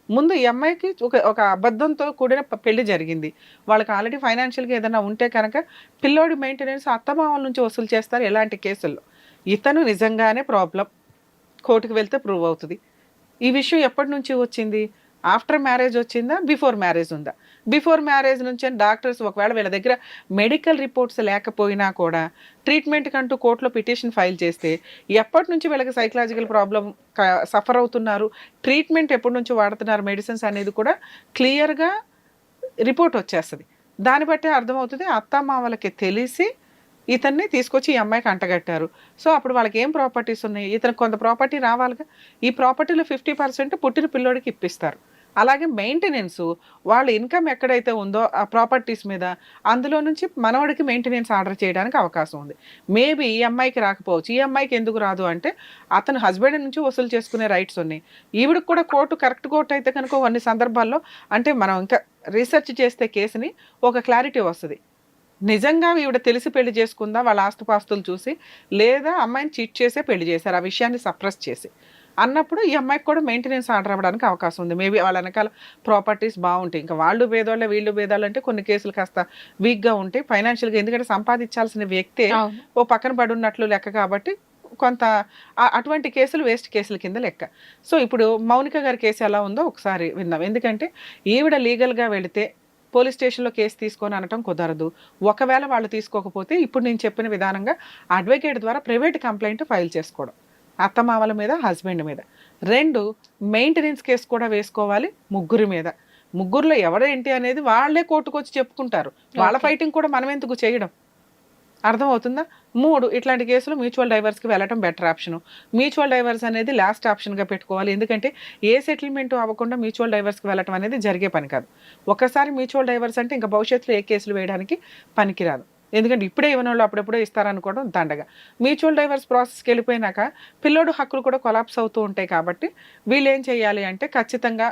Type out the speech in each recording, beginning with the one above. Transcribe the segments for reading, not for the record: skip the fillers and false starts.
ముందు ఈ అమ్మాయికి ఒక ఒక అబద్ధంతో కూడిన పెళ్లి జరిగింది. వాళ్ళకి ఆల్రెడీ ఫైనాన్షియల్‌గా ఏదైనా ఉంటే కనుక పిల్లోడి మెయింటెనెన్స్ అత్తమామల నుంచి వసూలు చేస్తారు ఎలాంటి కేసుల్లో. ఇతను నిజంగానే ప్రాబ్లమ్. కోర్ట్‌కి వెళ్తే ప్రూవ్ అవుతది. ఈ విషయం ఎప్పటి నుంచి వచ్చింది? ఆఫ్టర్ మ్యారేజ్ వచ్చిందా? బిఫోర్ మ్యారేజ్ ఉందా? బిఫోర్ మ్యారేజ్ నుంచే డాక్టర్స్ ఒకవేళ వీళ్ళ దగ్గర మెడికల్ రిపోర్ట్స్ లేకపోయినా కూడా ట్రీట్మెంట్‌కంటూ కోర్ట్‌లో పిటిషన్ ఫైల్ చేస్తే ఎప్పటి నుంచి వీళ్ళకి సైకలాజికల్ ప్రాబ్లమ్ సఫర్ అవుతున్నారు, ట్రీట్మెంట్ ఎప్పటి నుంచి వాడుతున్నారు మెడిసిన్స్ అనేది కూడా క్లియర్‌గా రిపోర్ట్ వచ్చేస్తది. దాన్ని బట్టే అర్థమవుతది అత్తామామలకి తెలిసి ఇతన్ని తీసుకొచ్చి ఈ అమ్మాయికి అంటగట్టారు. సో, అప్పుడు వాళ్ళకేం ప్రాపర్టీస్ ఉన్నాయి? ఇతనికి కొంత ప్రాపర్టీ రావాలిగా. ఈ ప్రాపర్టీలో 50% పుట్టిన పిల్లోడికి ఇప్పిస్తారు. అలాగే మెయింటెనెన్సు వాళ్ళ ఇన్‌కమ్ ఎక్కడైతే ఉందో ఆ ప్రాపర్టీస్ మీద అందులో నుంచి మనవడికి మెయింటెనెన్స్ ఆర్డర్ చేయడానికి అవకాశం ఉంది. మేబీ ఈ అమ్మాయికి రాకపోవచ్చు. ఈ అమ్మాయికి ఎందుకు రాదు అంటే అతను హస్బెండ్ నుంచి వసూలు చేసుకునే రైట్స్ ఉన్నాయి. ఈవిడకి కూడా కరెక్ట్ కోర్ట్ అయితే కనుక కొన్ని సందర్భాల్లో అంటే మనం ఇంకా రీసెర్చ్ చేస్తే కేసుని ఒక క్లారిటీ వస్తది. నిజంగా ఈవిడ తెలిసి పెళ్లి చేసుకుందా వాళ్ళ ఆస్తుపాస్తులు చూసి, లేదా అమ్మాయిని చీట్ చేసే పెళ్లి చేశారు. ఆ విషయాన్ని సప్రెస్ చేసి. అన్నప్పుడు ఈ అమ్మాయికి కూడా మెయింటెనెన్స్ ఆర్డర్ అవ్వడానికి అవకాశం ఉంది. మేబీ వాళ్ళ వెనకాల ప్రాపర్టీస్ బావుంటాయి. ఇంకా వాళ్ళు పేదోళ్ళే, వీళ్ళు పేదోళ్ళు అంటే కొన్ని కేసులు కాస్త వీక్‌గా ఉంటాయి. ఫైనాన్షియల్‌గా ఎందుకంటే సంపాదించాల్సిన వ్యక్తే అవును. ఓ పక్కన పడున్నట్లు లెక్క కాబట్టి కొంత అటువంటి కేసులు వేస్ట్ కేసుల కింద లెక్క. సో, ఇప్పుడు మౌనిక గారి కేసు ఎలా ఉందో ఒకసారి విందాం. ఎందుకంటే ఈవిడ లీగల్‌గా వెళితే పోలీస్ స్టేషన్‌లో కేసు తీసుకొని అనటం కుదరదు. ఒకవేళ వాళ్ళు తీసుకోకపోతే ఇప్పుడు నేను చెప్పిన విధానంగా అడ్వకేట్ ద్వారా ప్రైవేట్ కంప్లెయింట్ ఫైల్ చేసుకోవడం. అత్తమామల మీద, హస్బెండ్ మీద. 2 మెయింటెనెన్స్ కేసు కూడా వేసుకోవాలి ముగ్గురి మీద. ముగ్గురిలో ఎవరేంటి అనేది వాళ్ళే కోర్టుకొచ్చి చెప్పుకుంటారు. వాళ్ళ ఓకే. ఫైటింగ్ కూడా మనమెందుకు చేయడం? అర్థమవుతుందా? 3 ఇట్లాంటి కేసులు మ్యూచువల్ డైవర్స్‌కి వెళ్ళటం బెటర్ ఆప్షను. మ్యూచువల్ డైవర్స్ అనేది లాస్ట్ ఆప్షన్‌గా పెట్టుకోవాలి. ఎందుకంటే ఏ సెటిల్‌మెంటు అవ్వకుండా మ్యూచువల్ డైవర్స్‌కి వెళ్ళటం అనేది జరిగే పని కాదు. ఒక్కసారి మ్యూచువల్ డైవర్స్ అంటే ఇంక భవిష్యత్తులో ఏ కేసులు వేయడానికి పనికిరాదు. ఎందుకంటే ఇప్పుడే ఇవ్వనోళ్ళు అప్పుడెప్పుడో ఇస్తారనుకోవడం దండగ. మ్యూచువల్ డైవర్స్ ప్రాసెస్‌కి వెళ్ళిపోయినాక పిల్లోడు హక్కులు కూడా కొలాప్స్ అవుతూ ఉంటాయి కాబట్టి వీళ్ళేం చేయాలి అంటే ఖచ్చితంగా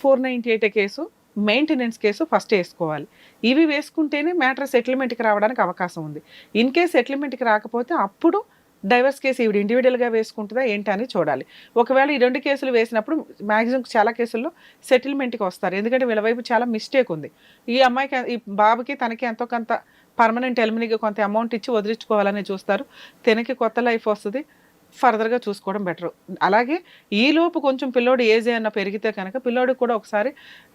498 కేసు, మెయింటెనెన్స్ కేసు ఫస్ట్ ఏసుకోవాలి. ఇవి వేసుకుంటేనే మ్యాటర్ సెటిల్మెంట్‌కి రావడానికి అవకాశం ఉంది. ఇన్ కేస్ సెటిల్మెంట్‌కి రాకపోతే అప్పుడు డైవర్స్ కేసు ఈవిడ ఇండివిడ్యువల్‌గా వేసుకుంటదా ఏంటి అని చూడాలి. ఒకవేళ ఈ 2 కేసులు వేసినప్పుడు మాక్సిమం చాలా కేసుల్లో సెటిల్మెంట్‌కి వస్తారు. ఎందుకంటే వీళ్ళ వైపు చాలా మిస్టేక్ ఉంది. ఈ అమ్మాయికి ఈ బాబుకి తనకి ఎంతో కొంత పర్మనెంట్ ఎలిమినీకి కొంత అమౌంట్ ఇచ్చి వదిలించుకోవాలని చూస్తారు. తినకి కొత్త లైఫ్ వస్తది. ఫర్దర్‌గా చూసుకోవడం బెటరు. అలాగే ఈలోపు కొంచెం పిల్లోడు ఏజ్ ఏమన్నా పెరిగితే కనుక పిల్లోడికి కూడా ఒకసారి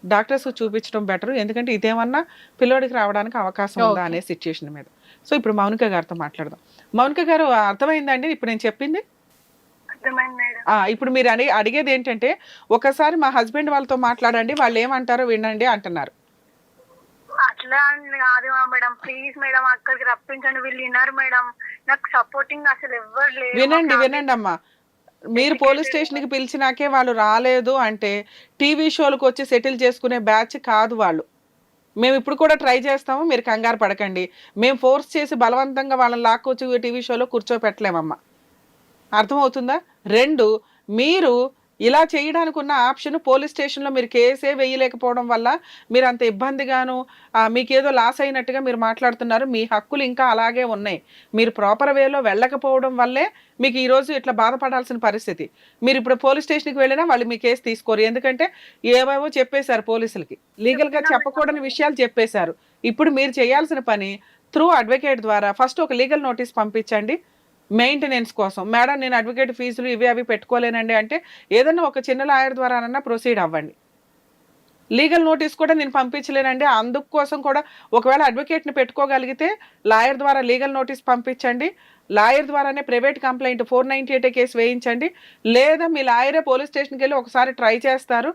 డాక్టర్స్‌కి చూపించడం బెటరు. ఎందుకంటే ఇదేమన్నా పిల్లోడికి రావడానికి అవకాశం ఉందా ఓకే. అనే సిట్యుయేషన్ మీద. సో, ఇప్పుడు మౌనిక గారితో మాట్లాడదాం. మౌనిక గారు అర్థమైందా అండి ఇప్పుడు నేను చెప్పింది? అర్థమైంది మేడం. ఇప్పుడు మీరు అడిగేదేంటంటే ఒకసారి మా హస్బెండ్ వాళ్ళతో మాట్లాడండి. వాళ్ళేమంటారో వినండి అంటున్నారు. అట్లా అని కాదు మేడం. ప్లీజ్ మేడం అక్కడికి రప్పించండి. వీళ్ళు వినరు మేడం. నాకు సపోర్టింగ్ అసలు ఎవ్వరు లేరు. మా వినండి, ఫ్యామిలీ వినండమ్మా. మీరు పోలీస్ ఎడ్యుకేటెడ్ స్టేషన్‌కి పిలిచినాకే వాళ్ళు రాలేదు అంటే టీవీ షోలకొచ్చి సెటిల్ చేసుకునే బ్యాచ్ కాదు వాళ్ళు. మేమిప్పుడు కూడా ట్రై చేస్తాము. మీరు కంగారు పడకండి. మేము ఫోర్స్ చేసి బలవంతంగా వాళ్ళని లాక్కొచ్చి టీవీ షోలో కూర్చోపెట్టలేమమ్మా. అర్థమవుతుందా? 2 మీరు ఇలా చేయడానికున్న ఆప్షన్ పోలీస్ స్టేషన్‌లో మీరు కేసే వేయలేకపోవడం వల్ల మీరంత ఇబ్బందిగాను మీకేదో లాస్ అయినట్టుగా మీరు మాట్లాడుతున్నారు. మీ హక్కులు ఇంకా అలాగే ఉన్నాయి. మీరు ప్రాపర్ వేలో వెళ్ళకపోవడం వల్లే మీకు ఈరోజు ఇట్లా బాధపడాల్సిన పరిస్థితి. మీరిప్పుడు పోలీస్ స్టేషన్‌కి వెళ్ళినా వాళ్ళు మీ కేసు తీసుకోరు. ఎందుకంటే ఏవేవో చెప్పేశారు పోలీసులకి. లీగల్‌గా చెప్పకూడని విషయాలు చెప్పేశారు. ఇప్పుడు మీరు చేయాల్సిన పని త్రూ అడ్వకేట్ ద్వారా ఫస్ట్ ఒక లీగల్ నోటీస్ పంపించండి. మెయింటెనెన్స్ కోసం. మేడం నేను అడ్వకేట్ ఫీజులు ఇవి అవి పెట్టుకోలేనండి అంటే ఏదన్నా ఒక చిన్న లాయర్ ద్వారానన్నా ప్రొసీడ్ అవ్వండి. లీగల్ నోటీస్ కూడా నేను పంపించలేనండి. అందుకోసం కూడా ఒకవేళ అడ్వకేట్‌ని పెట్టుకోగలిగితే లాయర్ ద్వారా లీగల్ నోటీస్ పంపించండి. లాయర్ ద్వారానే ప్రైవేట్ కంప్లెయింట్ 498 కేసు వేయించండి. లేదా మీ లాయరే పోలీస్ స్టేషన్‌కెళ్ళి ఒకసారి ట్రై చేస్తారు.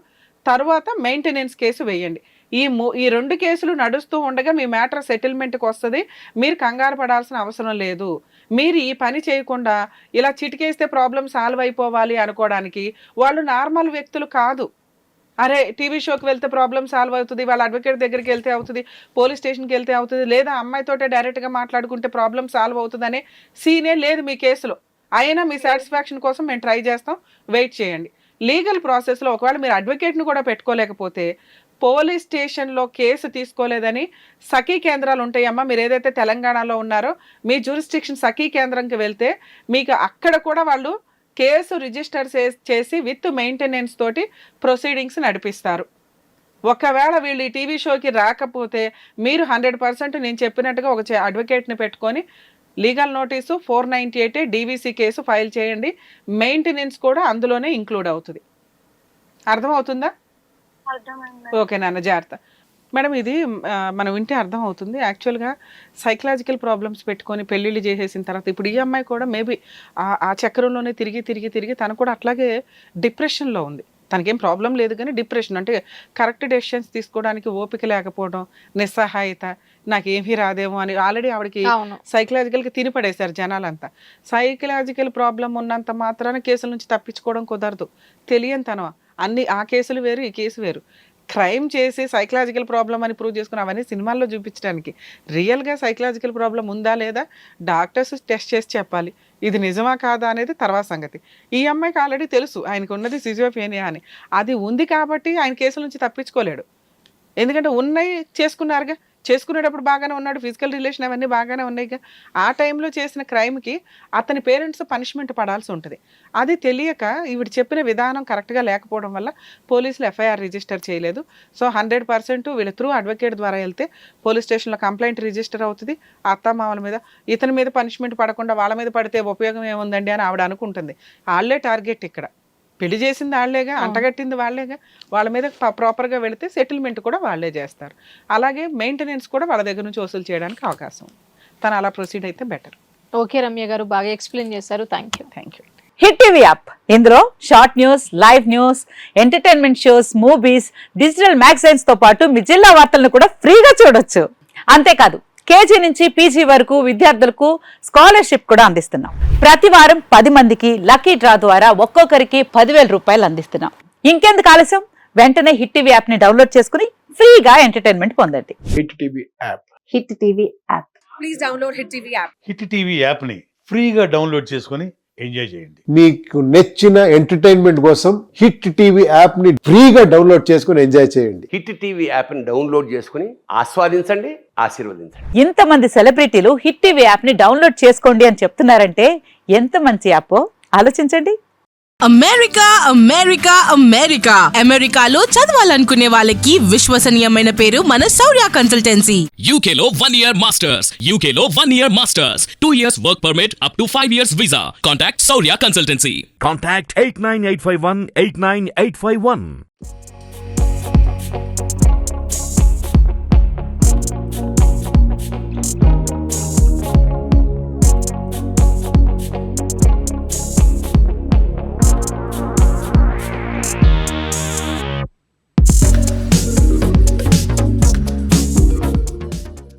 తరువాత మెయింటెనెన్స్ కేసు వేయండి. ఈ 2 కేసులు నడుస్తూ ఉండగా మీ మ్యాటర్ సెటిల్మెంట్‌కి వస్తది. మీరు కంగారు పడాల్సిన అవసరం లేదు. మీరు ఈ పని చేయకుండా ఇలా చిటికేస్తే ప్రాబ్లమ్ సాల్వ్ అయిపోవాలి అనుకోవడానికి వాళ్ళు నార్మల్ వ్యక్తులు కాదు. అరే! టీవీ షోకి వెళ్తే ప్రాబ్లమ్ సాల్వ్ అవుతది. వాళ్ళ అడ్వకేట్ దగ్గరికి వెళ్తే అవుతది. పోలీస్ స్టేషన్‌కి వెళ్తే అవుతది. లేదా అమ్మాయితోటే డైరెక్ట్‌గా మాట్లాడుకుంటే ప్రాబ్లమ్ సాల్వ్ అవుతదనే సీనే లేదు మీ కేసులో. అయినా మీ సాటిస్ఫాక్షన్ కోసం మేము ట్రై చేస్తాం. వెయిట్ చేయండి. లీగల్ ప్రాసెస్‌లో ఒకవేళ మీరు అడ్వకేట్‌ని కూడా పెట్టుకోలేకపోతే పోలీస్ స్టేషన్‌లో కేసు తీసుకోలేదని సఖీ కేంద్రాలు ఉంటాయమ్మా. మీరేదైతే తెలంగాణలో ఉన్నారో మీ జ్యూరిస్డిక్షన్ సఖీ కేంద్రంకి వెళ్తే మీకు అక్కడ కూడా వాళ్ళు కేసు రిజిస్టర్ చేసి విత్ మెయింటెనెన్స్ తోటి ప్రొసీడింగ్స్ నడిపిస్తారు. ఒకవేళ వీళ్ళు ఈ టీవీ షోకి రాకపోతే మీరు 100% నేను చెప్పినట్టుగా ఒక అడ్వకేట్ని పెట్టుకొని legal notice 498 DVC case file చేయండి. మెయింటెనెన్స్ కూడా అందులోనే ఇంక్లూడ్ అవుతుంది. అర్థమవుతుందా? అర్థమైంది. ఓకే నాన్న, జాగ్రత్త. మేడం, ఇది మనం వింటే అర్థం అవుతుంది. యాక్చువల్గా సైకలాజికల్ ప్రాబ్లమ్స్ పెట్టుకొని పెళ్ళిళ్ళు చేసేసిన తర్వాత ఇప్పుడు ఈ అమ్మాయి కూడా మేబీ ఆ చక్రంలోనే తిరిగి తను కూడా అట్లాగే డిప్రెషన్లో ఉంది. తనకేం ప్రాబ్లం లేదు కానీ డిప్రెషన్ అంటే కరెక్ట్ డెసిషన్స్ తీసుకోవడానికి ఓపిక లేకపోవడం, నిస్సహాయత, నాకేమీ రాదేమో అని ఆల్రెడీ ఆవిడకి సైకలాజికల్గా తినిపడేశారు జనాలంతా. సైకలాజికల్ ప్రాబ్లం ఉన్నంత మాత్రాన కేసుల నుంచి తప్పించుకోవడం కుదరదు. తెలియని తనం ఆ కేసులు వేరు, ఈ కేసు వేరు. క్రైమ్ చేసి సైకలాజికల్ ప్రాబ్లం అని ప్రూవ్ చేసుకుని అవన్నీ సినిమాల్లో చూపించడానికి, రియల్గా సైకలాజికల్ ప్రాబ్లం ఉందా లేదా డాక్టర్స్ టెస్ట్ చేసి చెప్పాలి. ఇది నిజమా కాదా అనేది తర్వాత సంగతి. ఈ అమ్మాయికి ఆల్రెడీ తెలుసు ఆయనకు ఉన్నది సిజోఫ్రేనియా అని. అది ఉంది కాబట్టి ఆయన కేసుల నుంచి తప్పించుకోలేడు. ఎందుకంటే ఉన్నాయి, చేసుకునేటప్పుడు బాగానే ఉన్నాడు, ఫిజికల్ రిలేషన్ అవన్నీ బాగానే ఉన్నాయి. ఆ టైంలో చేసిన క్రైమ్కి అతని పేరెంట్స్ పనిష్మెంట్ పడాల్సి ఉంటుంది. అది తెలియక ఈవిడ చెప్పిన విధానం కరెక్ట్గా లేకపోవడం వల్ల పోలీసులు ఎఫ్ఐఆర్ రిజిస్టర్ చేయలేదు. సో 100% వీళ్ళ త్రూ అడ్వకేట్ ద్వారా వెళ్తే పోలీస్ స్టేషన్లో కంప్లైంట్ రిజిస్టర్ అవుతుంది. అత్తమామల మీద, ఇతని మీద పనిష్మెంట్ పడకుండా వాళ్ళ మీద పడితే ఉపయోగం ఏముందండి అని ఆవిడ అనుకుంటుంది. వాళ్ళే టార్గెట్ ఇక్కడ. పెళ్లి చేసింది వాళ్లేగా, అంటగట్టింది వాళ్లేగా. వాళ్ళ మీద ప్రాపర్గా వెళితే సెటిల్మెంట్ కూడా వాళ్ళే చేస్తారు. అలాగే మెయింటెనెన్స్ కూడా వాళ్ళ దగ్గర నుంచి వసూలు చేయడానికి అవకాశం ఉంది. తను అలా ప్రొసీడ్ అయితే బెటర్. ఓకే రమ్య గారు, బాగా ఎక్స్ప్లెయిన్ చేశారు. Thank you. Hit TV app, ఇందులో short news, live news, entertainment shows, movies, digital magazines తో పాటు మీ జిల్లా వార్తలను కూడా ఫ్రీగా చూడొచ్చు. అంతేకాదు కేజీ నుంచి పీజీ వరకు విద్యార్థులకు స్కాలర్షిప్ కూడా అందిస్తున్నాం. ప్రతి వారం 10 మందికి లక్కీ డ్రా ద్వారా ఒక్కొక్కరికి 10,000 రూపాయలు అందిస్తున్నాం. ఇంకెందుకు ఆలస్యం, వెంటనే హిట్ టీవీ యాప్ ని డౌన్లోడ్ చేసుకుని ఫ్రీగా ఎంటర్టైన్మెంట్ పొందండి. Hit TV app. Hit TV app. Please download hit TV app. Hit TV app ని ఫ్రీగా డౌన్లోడ్ చేసుకొని ఎంజాయ్ చేయండి. మీకు నచ్చిన ఎంటర్టైన్మెంట్ కోసం హిట్ టీవీ యాప్ ని ఫ్రీగా డౌన్లోడ్ చేసుకొని ఎంజాయ్ చేయండి. హిట్ టీవీ యాప్ ని డౌన్లోడ్ చేసుకుని ఆస్వాదించండి, ఆశీర్వదించండి. ఇంతమంది సెలబ్రిటీలు హిట్ టీవీ యాప్ ని డౌన్లోడ్ చేసుకోండి అని చెప్తున్నారంటే ఎంత మంచి యాప్ ఆలోచించండి. అమెరికా అమెరికా అమెరికా అమెరికాలో చదవాలనుకునే వాళ్ళకి విశ్వసనీయమైన పేరు మన శౌర్య కన్సల్టెన్సీ. UK లో 1 year masters, UK లో 1 year masters, 2 years work permit up to 5 years visa. Contact Saurya Consultancy. Contact 89851 89851.